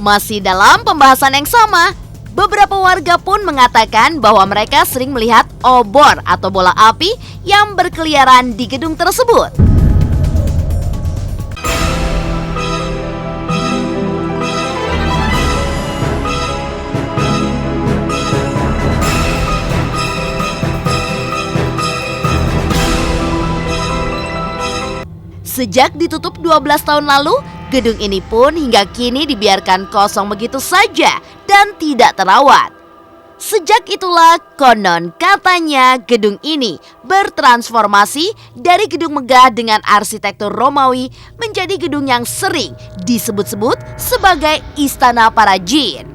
Masih dalam pembahasan yang sama, beberapa warga pun mengatakan bahwa mereka sering melihat obor atau bola api yang berkeliaran di gedung tersebut. Sejak ditutup 12 tahun lalu, gedung ini pun hingga kini dibiarkan kosong begitu saja dan tidak terawat. Sejak itulah konon katanya gedung ini bertransformasi dari gedung megah dengan arsitektur Romawi menjadi gedung yang sering disebut-sebut sebagai istana para jin.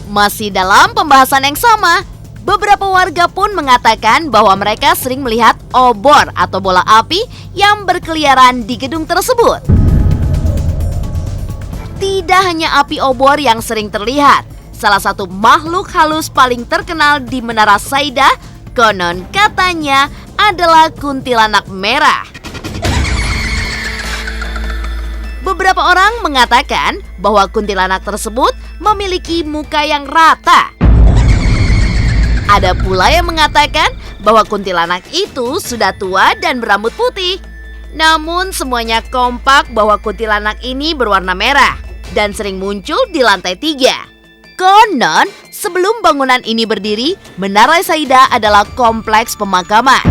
Masih dalam pembahasan yang sama, beberapa warga pun mengatakan bahwa mereka sering melihat obor atau bola api yang berkeliaran di gedung tersebut. Tidak hanya api obor yang sering terlihat, salah satu makhluk halus paling terkenal di Menara Saida konon katanya adalah kuntilanak merah. Beberapa orang mengatakan bahwa kuntilanak tersebut memiliki muka yang rata. Ada pula yang mengatakan bahwa kuntilanak itu sudah tua dan berambut putih. Namun semuanya kompak bahwa kuntilanak ini berwarna merah dan sering muncul di lantai 3. Konon, sebelum bangunan ini berdiri, Menara Saida adalah kompleks pemakaman.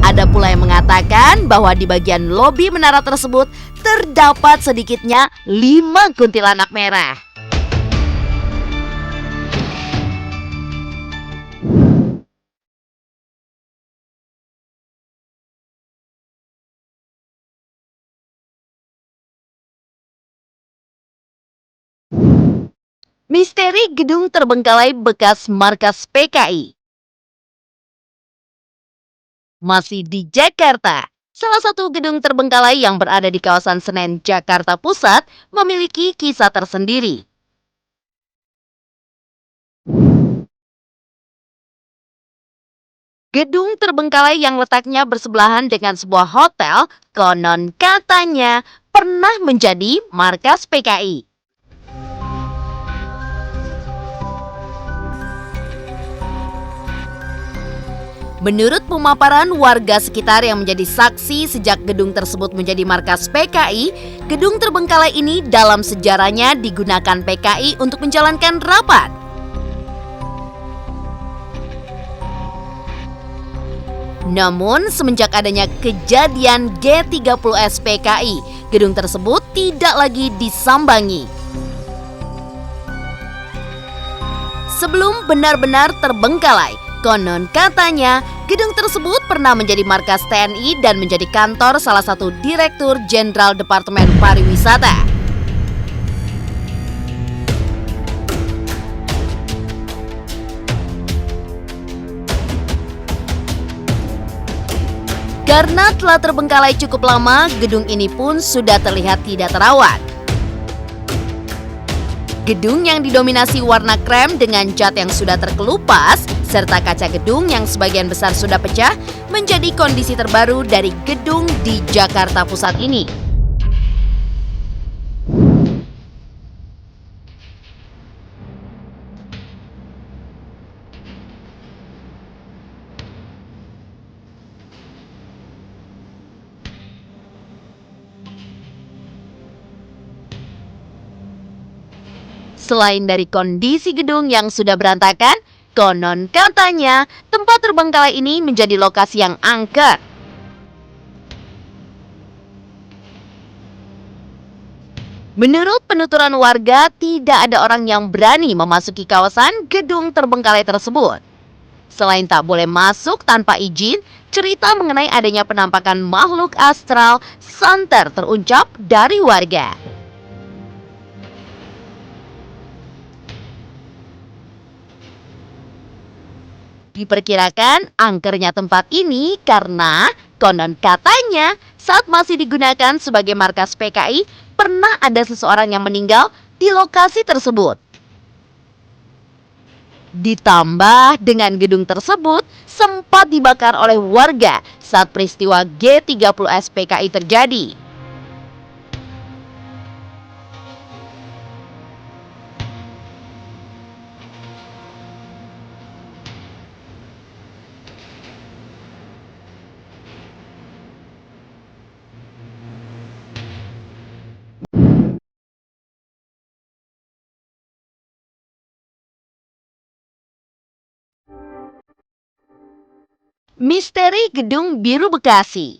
Ada pula yang mengatakan bahwa di bagian lobi menara tersebut terdapat sedikitnya 5 kuntilanak merah. Misteri gedung terbengkalai bekas markas PKI. Masih di Jakarta, salah satu gedung terbengkalai yang berada di kawasan Senen, Jakarta Pusat memiliki kisah tersendiri. Gedung terbengkalai yang letaknya bersebelahan dengan sebuah hotel konon katanya pernah menjadi markas PKI. Menurut pemaparan warga sekitar yang menjadi saksi sejak gedung tersebut menjadi markas PKI, gedung terbengkalai ini dalam sejarahnya digunakan PKI untuk menjalankan rapat. Namun semenjak adanya kejadian G30S PKI, gedung tersebut tidak lagi disambangi. Sebelum benar-benar terbengkalai, konon katanya gedung tersebut pernah menjadi markas TNI dan menjadi kantor salah satu Direktur Jenderal Departemen Pariwisata. Karena telah terbengkalai cukup lama, gedung ini pun sudah terlihat tidak terawat. Gedung yang didominasi warna krem dengan cat yang sudah terkelupas, serta kaca gedung yang sebagian besar sudah pecah, menjadi kondisi terbaru dari gedung di Jakarta Pusat ini. Selain dari kondisi gedung yang sudah berantakan, konon katanya tempat terbengkalai ini menjadi lokasi yang angker. Menurut penuturan warga, tidak ada orang yang berani memasuki kawasan gedung terbengkalai tersebut. Selain tak boleh masuk tanpa izin, cerita mengenai adanya penampakan makhluk astral santer terucap dari warga. Diperkirakan angkernya tempat ini karena konon katanya saat masih digunakan sebagai markas PKI pernah ada seseorang yang meninggal di lokasi tersebut. Ditambah dengan gedung tersebut sempat dibakar oleh warga saat peristiwa G30S PKI terjadi. Misteri Gedung Biru Bekasi.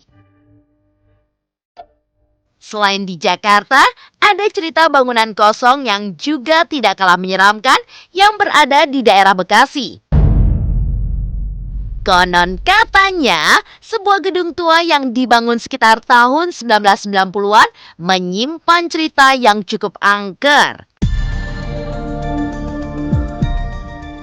Selain di Jakarta, ada cerita bangunan kosong yang juga tidak kalah menyeramkan yang berada di daerah Bekasi. Konon katanya, sebuah gedung tua yang dibangun sekitar tahun 1990-an menyimpan cerita yang cukup angker.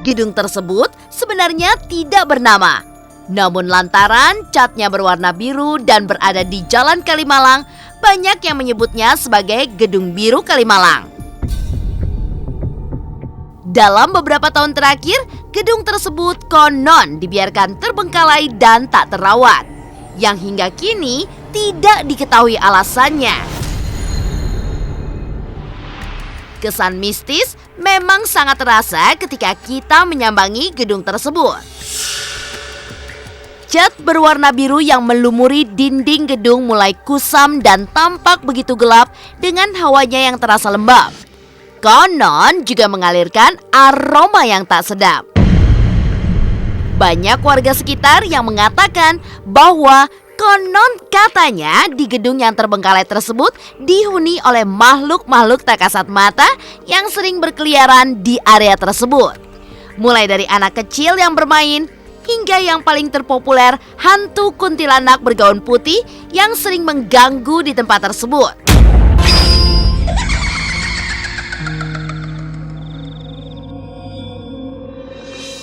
Gedung tersebut sebenarnya tidak bernama. Namun lantaran catnya berwarna biru dan berada di Jalan Kalimalang, banyak yang menyebutnya sebagai Gedung Biru Kalimalang. Dalam beberapa tahun terakhir, gedung tersebut konon dibiarkan terbengkalai dan tak terawat, yang hingga kini tidak diketahui alasannya. Kesan mistis memang sangat terasa ketika kita menyambangi gedung tersebut. Cat berwarna biru yang melumuri dinding gedung mulai kusam dan tampak begitu gelap dengan hawanya yang terasa lembab. Konon juga mengalirkan aroma yang tak sedap. Banyak warga sekitar yang mengatakan bahwa konon katanya di gedung yang terbengkalai tersebut dihuni oleh makhluk-makhluk tak kasat mata yang sering berkeliaran di area tersebut. Mulai dari anak kecil yang bermain, hingga yang paling terpopuler hantu kuntilanak bergaun putih yang sering mengganggu di tempat tersebut.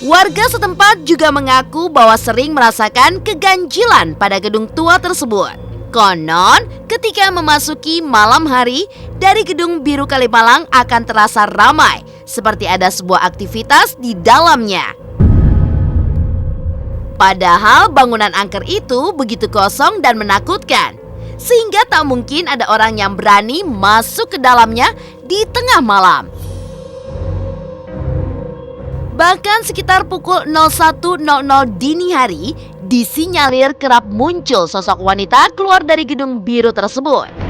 Warga setempat juga mengaku bahwa sering merasakan keganjilan pada gedung tua tersebut. Konon, ketika memasuki malam hari, dari Gedung Biru Kalimalang akan terasa ramai, seperti ada sebuah aktivitas di dalamnya. Padahal bangunan angker itu begitu kosong dan menakutkan, sehingga tak mungkin ada orang yang berani masuk ke dalamnya di tengah malam. Bahkan sekitar pukul 01.00 dini hari, disinyalir kerap muncul sosok wanita keluar dari gedung biru tersebut.